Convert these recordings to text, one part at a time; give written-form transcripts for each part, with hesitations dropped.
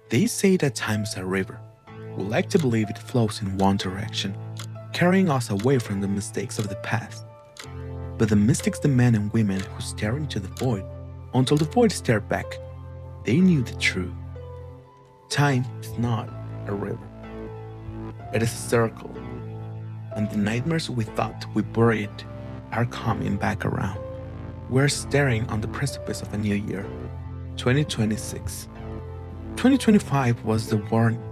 They say that time is a river. We like to believe it flows in one direction, carrying us away from the mistakes of the past. But the mystics, the men and women who stare into the void, until the void stared back, they knew the truth. Time is not a river. It is a circle, and the nightmares we thought we buried are coming back around. We're staring on the precipice of a new year, 2026. 2025 was the warning,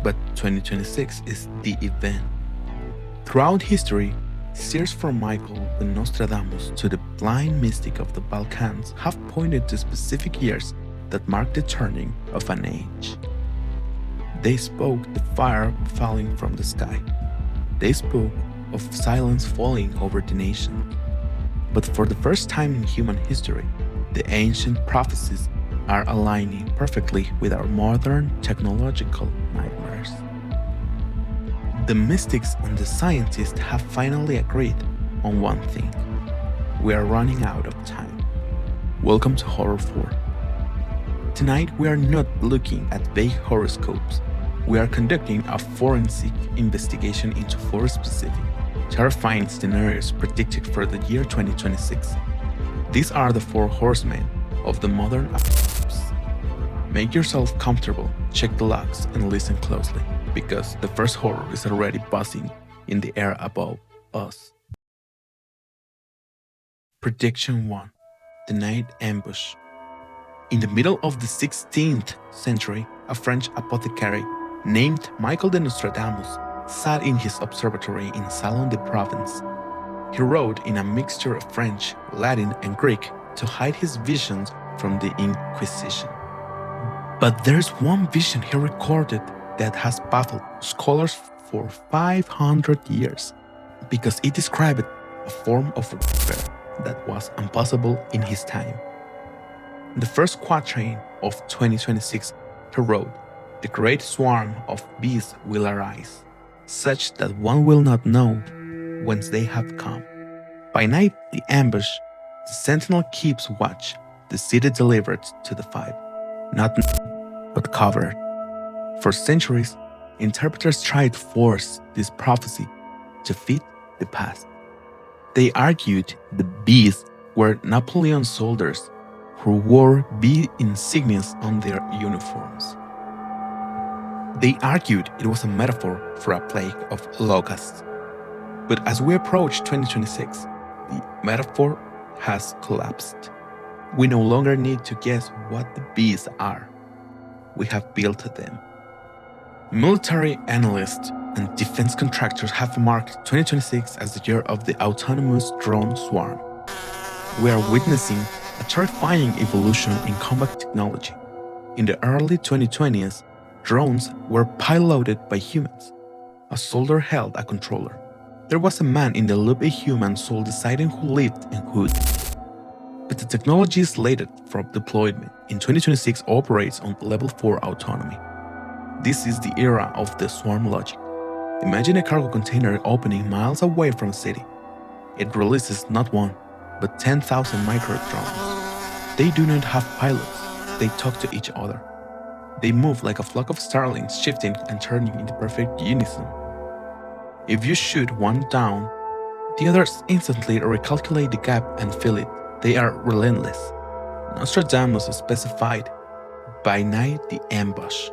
but 2026 is the event. Throughout history, seers from Michael the Nostradamus to the blind mystic of the Balkans have pointed to specific years that mark the turning of an age. They spoke the fire falling from the sky. They spoke of silence falling over the nation. But for the first time in human history, the ancient prophecies are aligning perfectly with our modern technological nightmares. The mystics and the scientists have finally agreed on one thing. We are running out of time. Welcome to Horror 4. Tonight we are not looking at vague horoscopes. We are conducting a forensic investigation into 4 specific, terrifying scenarios predicted for the year 2026. These are the 4 horsemen of the modern apocalypse. Make yourself comfortable, check the logs, and listen closely, because the first horror is already buzzing in the air above us. Prediction 1. The Night Ambush. In the middle of the 16th century, a French apothecary named Michael de Nostradamus sat in his observatory in Salon de Provence. He wrote in a mixture of French, Latin, and Greek to hide his visions from the Inquisition. But there's one vision he recorded that has baffled scholars for 500 years, because it described a form of warfare that was impossible in his time. In the first quatrain of 2026, he wrote, "The great swarm of beasts will arise, such that one will not know whence they have come. By night the ambush, the sentinel keeps watch, the city delivered to the fight, not but covered." For centuries, interpreters tried to force this prophecy to fit the past. They argued the beasts were Napoleon's soldiers who wore bee insignias on their uniforms. They argued it was a metaphor for a plague of locusts. But as we approach 2026, the metaphor has collapsed. We no longer need to guess what the bees are. We have built them. Military analysts and defense contractors have marked 2026 as the year of the autonomous drone swarm. We are witnessing a terrifying evolution in combat technology. In the early 2020s, drones were piloted by humans. A soldier held a controller. There was a man in the loop, a human soul deciding who lived and who didn't. But the technology slated for deployment in 2026 operates on level 4 autonomy. This is the era of the swarm logic. Imagine a cargo container opening miles away from a city. It releases not one, but 10,000 micro drones. They do not have pilots. They talk to each other. They move like a flock of starlings, shifting and turning in the perfect unison. If you shoot one down, the others instantly recalculate the gap and fill it. They are relentless. Nostradamus specified, "By night the ambush."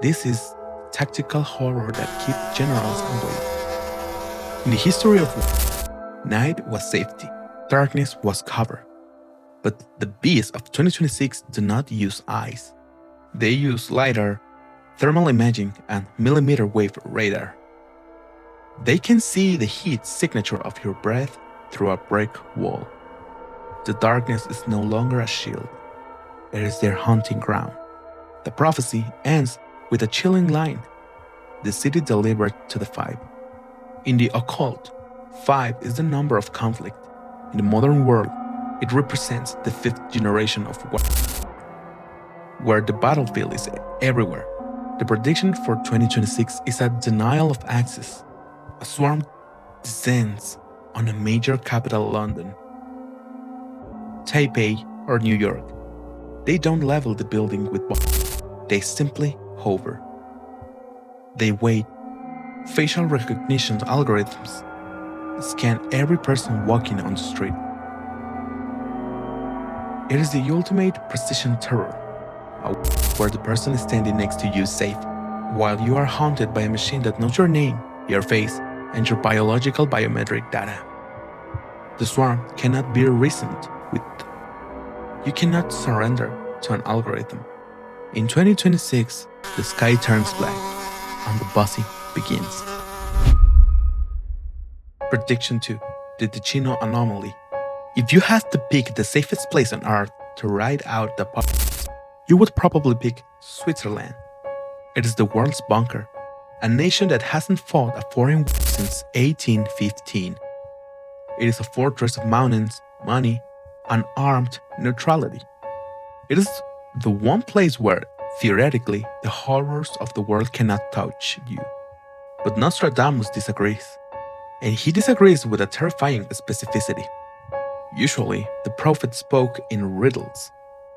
This is tactical horror that keeps generals away. In the history of war, night was safety, darkness was cover. But the beasts of 2026 do not use eyes. They use LiDAR, thermal imaging, and millimeter wave radar. They can see the heat signature of your breath through a brick wall. The darkness is no longer a shield. It is their hunting ground. The prophecy ends with a chilling line. The city delivered to the 5. In the occult, 5 is the number of conflict. In the modern world, it represents the 5th generation of war, where the battlefield is everywhere. The prediction for 2026 is a denial of access. A swarm descends on a major capital, London, Taipei, or New York. They don't level the building with bombs. They simply hover. They wait. Facial recognition algorithms scan every person walking on the street. It is the ultimate precision terror, where the person standing next to you is safe, while you are haunted by a machine that knows your name, your face, and your biological biometric data. The swarm cannot be reasoned with. You cannot surrender to an algorithm. In 2026, the sky turns black and the buzzing begins. Prediction 2. The Ticino Anomaly. If you had to pick the safest place on Earth to ride out the apocalypse, you would probably pick Switzerland. It is the world's bunker, a nation that hasn't fought a foreign war since 1815. It is a fortress of mountains, money, and armed neutrality. It is the one place where, theoretically, the horrors of the world cannot touch you. But Nostradamus disagrees, and he disagrees with a terrifying specificity. Usually, the prophet spoke in riddles.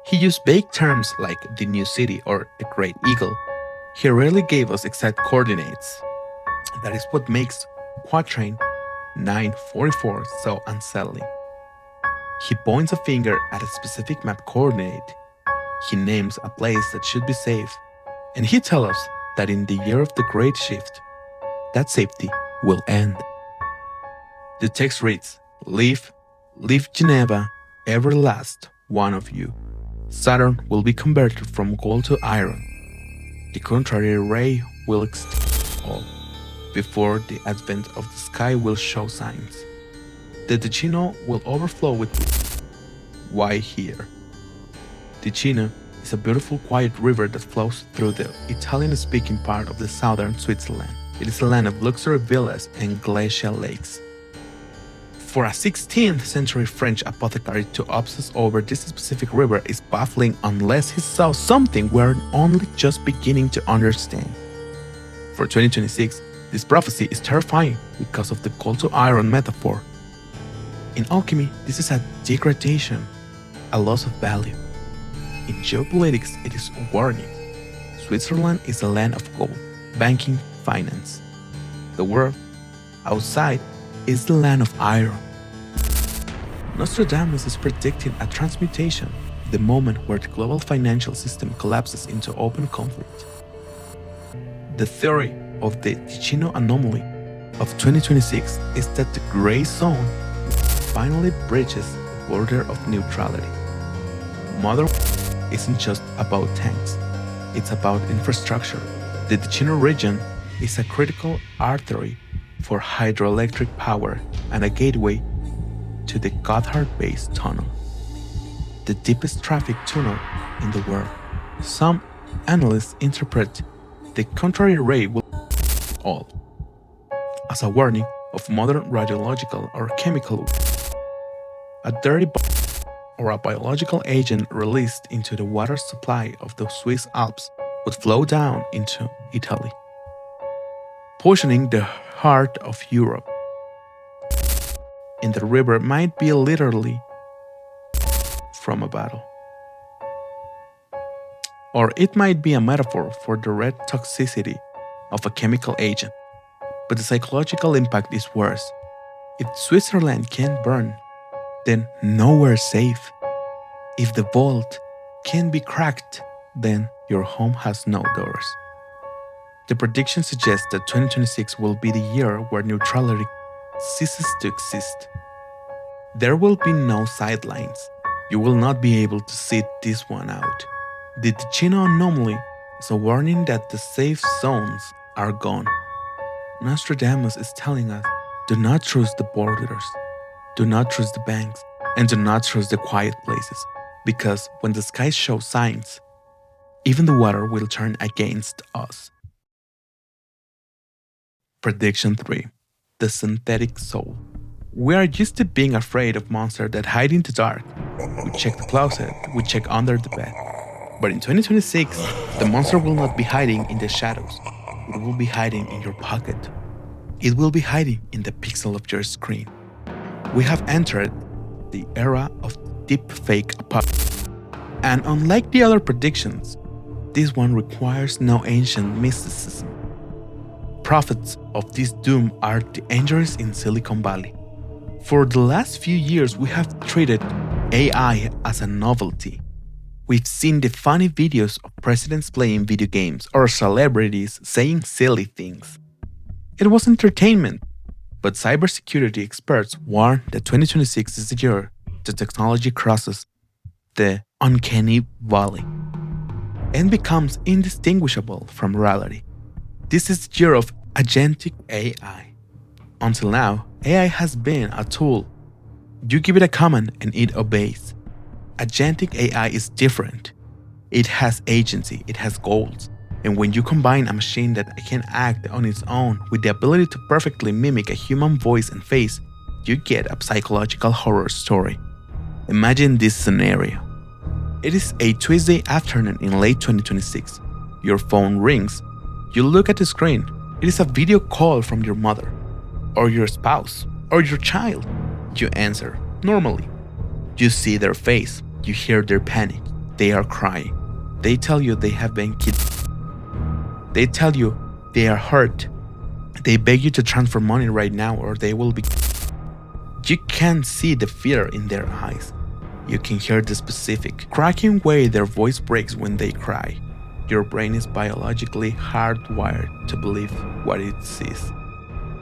He used vague terms like the new city or the great eagle. He rarely gave us exact coordinates. That is what makes Quatrain 944 so unsettling. He points a finger at a specific map coordinate. He names a place that should be safe, and he tells us that in the year of the Great Shift, that safety will end. The text reads, Leave Geneva, every last one of you. Saturn will be converted from gold to iron. The contrary ray will extinguish all. Before the advent of the sky will show signs. The Ticino will overflow with blue. Why here? Ticino is a beautiful quiet river that flows through the Italian-speaking part of the southern Switzerland. It is a land of luxury villas and glacial lakes. For a 16th century French apothecary to obsess over this specific river is baffling unless he saw something we're only just beginning to understand. For 2026, this prophecy is terrifying because of the coal to iron metaphor. In alchemy, this is a degradation, a loss of value. In geopolitics, it is a warning. Switzerland is a land of gold, banking, finance. The world outside is the land of iron. Nostradamus is predicting a transmutation, the moment where the global financial system collapses into open conflict. The theory of the Ticino Anomaly of 2026 is that the gray zone finally bridges the border of neutrality. Modern isn't just about tanks, it's about infrastructure. The Ticino region is a critical artery for hydroelectric power and a gateway to the Gotthard-based tunnel, the deepest traffic tunnel in the world. Some analysts interpret the contrary ray will all as a warning of modern radiological or chemical a dirty bomb or a biological agent released into the water supply of the Swiss Alps would flow down into Italy, poisoning the heart of Europe. And the river might be literally from a battle. Or it might be a metaphor for the red toxicity of a chemical agent. But the psychological impact is worse. If Switzerland can't burn, then nowhere's safe. If the vault can be cracked, then your home has no doors. The prediction suggests that 2026 will be the year where neutrality ceases to exist. There will be no sidelines. You will not be able to sit this one out. The Ticino Anomaly is a warning that the safe zones are gone. Nostradamus is telling us, do not trust the borders, do not trust the banks, and do not trust the quiet places, because when the skies show signs, even the water will turn against us. Prediction 3. The Synthetic Soul. We are used to being afraid of monsters that hide in the dark. We check the closet, we check under the bed. But in 2026, the monster will not be hiding in the shadows. It will be hiding in your pocket. It will be hiding in the pixel of your screen. We have entered the era of deepfake apocalypse. And unlike the other predictions, This one requires no ancient mysticism. Prophets of this doom are the angels in Silicon Valley. For the last few years, we have treated AI as a novelty. We've seen the funny videos of presidents playing video games or celebrities saying silly things. It was entertainment, but cybersecurity experts warn that 2026 is the year the technology crosses the uncanny valley and becomes indistinguishable from reality. This is the year of agentic AI. Until now, AI has been a tool. You give it a command and it obeys. Agentic AI is different. It has agency, it has goals. And when you combine a machine that can act on its own with the ability to perfectly mimic a human voice and face, you get a psychological horror story. Imagine this scenario. It is a Tuesday afternoon in late 2026. Your phone rings. You look at the screen. It is a video call from your mother, or your spouse, or your child. You answer normally. You see their face. You hear their panic. They are crying. They tell you they have been kidnapped. They tell you they are hurt. They beg you to transfer money right now or they will be. You can see the fear in their eyes. You can hear the specific cracking way their voice breaks when they cry. Your brain is biologically hardwired to believe what it sees.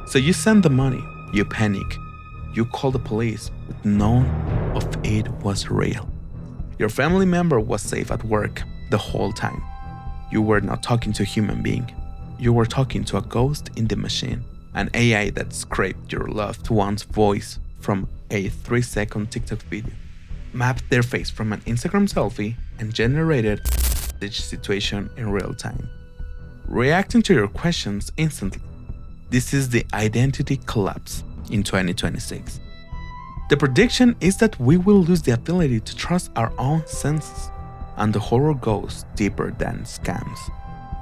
So you send the money. You panic. You call the police, but none of it was real. Your family member was safe at work the whole time. You were not talking to a human being. You were talking to a ghost in the machine, an AI that scraped your loved one's voice from a 3-second TikTok video, mapped their face from an Instagram selfie, and generated the situation in real time, reacting to your questions instantly. This is the identity collapse in 2026. The prediction is that we will lose the ability to trust our own senses, and the horror goes deeper than scams.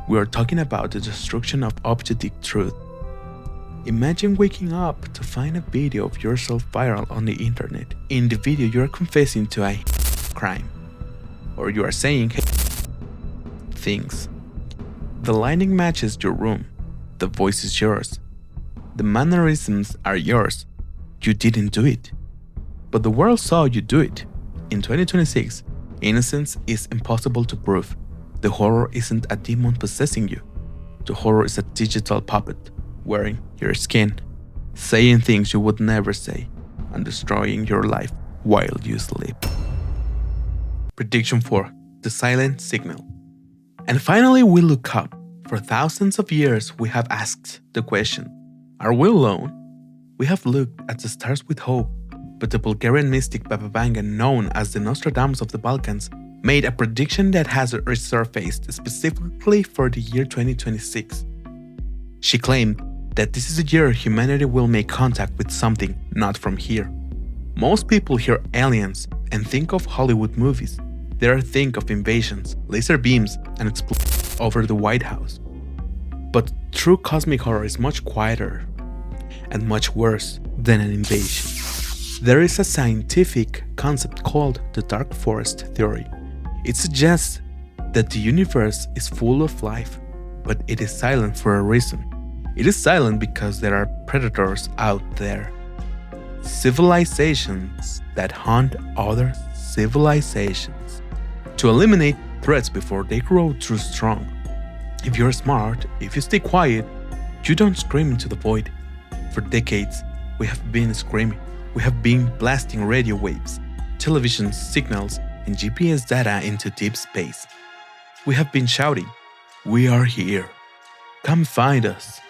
We are talking about the destruction of objective truth. Imagine waking up to find a video of yourself viral on the internet. In the video, you are confessing to a crime, or you are saying things. The lighting matches your room. The voice is yours. The mannerisms are yours. You didn't do it. But the world saw you do it. In 2026, innocence is impossible to prove. The horror isn't a demon possessing you. The horror is a digital puppet wearing your skin, saying things you would never say, and destroying your life while you sleep. Prediction 4. The silent signal. And finally we look up. For thousands of years we have asked the question, are we alone? We have looked at the stars with hope, but the Bulgarian mystic Baba Vanga, known as the Nostradamus of the Balkans, made a prediction that has resurfaced specifically for the year 2026. She claimed that this is the year humanity will make contact with something not from here. Most people hear aliens and think of Hollywood movies. They think of invasions, laser beams, and explosions over the White House. But true cosmic horror is much quieter and much worse than an invasion. There is a scientific concept called the dark forest theory. It suggests that the universe is full of life, but it is silent for a reason. It is silent because there are predators out there. Civilizations that hunt other civilizations to eliminate threats before they grow too strong. If you're smart, if you stay quiet, you don't scream into the void. For decades, we have been screaming. We have been blasting radio waves, television signals, and GPS data into deep space. We have been shouting, "We are here. Come find us."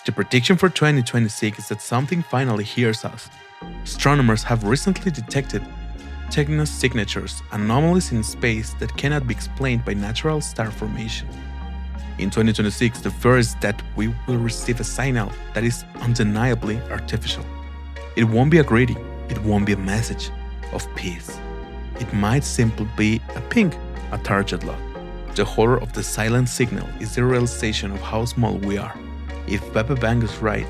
The prediction for 2026 is that something finally hears us. Astronomers have recently detected technosignatures, anomalies in space that cannot be explained by natural star formation. In 2026, the fear is that we will receive a signal that is undeniably artificial. It won't be a greeting, it won't be a message of peace. It might simply be a ping, a target lock. The horror of the silent signal is the realization of how small we are. If Baba Vanga is right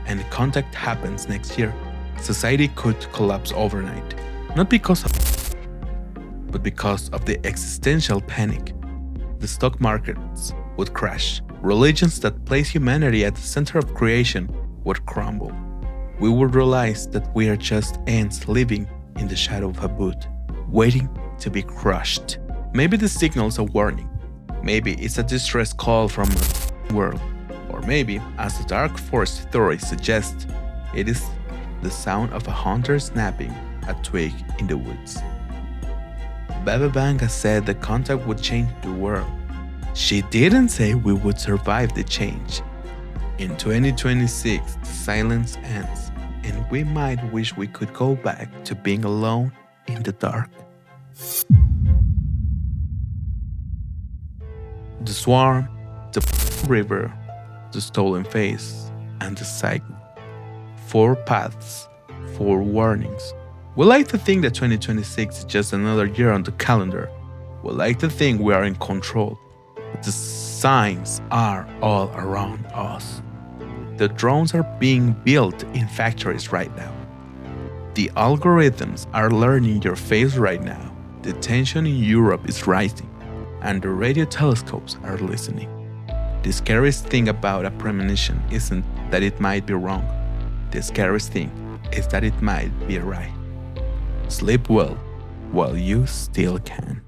and contact happens next year, society could collapse overnight. Not because of, but because of the existential panic. the stock markets would crash. Religions that place humanity at the center of creation would crumble. We would realize that we are just ants living in the shadow of a boot, waiting to be crushed. Maybe the signal's a warning. Maybe it's a distress call from a world. Or maybe, as the dark force theory suggests, it is the sound of a hunter snapping a twig in the woods. Baba Vanga said the contact would change the world. She didn't say we would survive the change. In 2026, the silence ends, and we might wish we could go back to being alone in the dark. The swarm, the river, the stolen face, and the cycle. 4 paths, 4 warnings. We like to think that 2026 is just another year on the calendar. We like to think we are in control, but the signs are all around us. The drones are being built in factories right now. The algorithms are learning your face right now. The tension in Europe is rising, and the radio telescopes are listening. The scariest thing about a premonition isn't that it might be wrong. The scariest thing is that it might be right. Sleep well while you still can.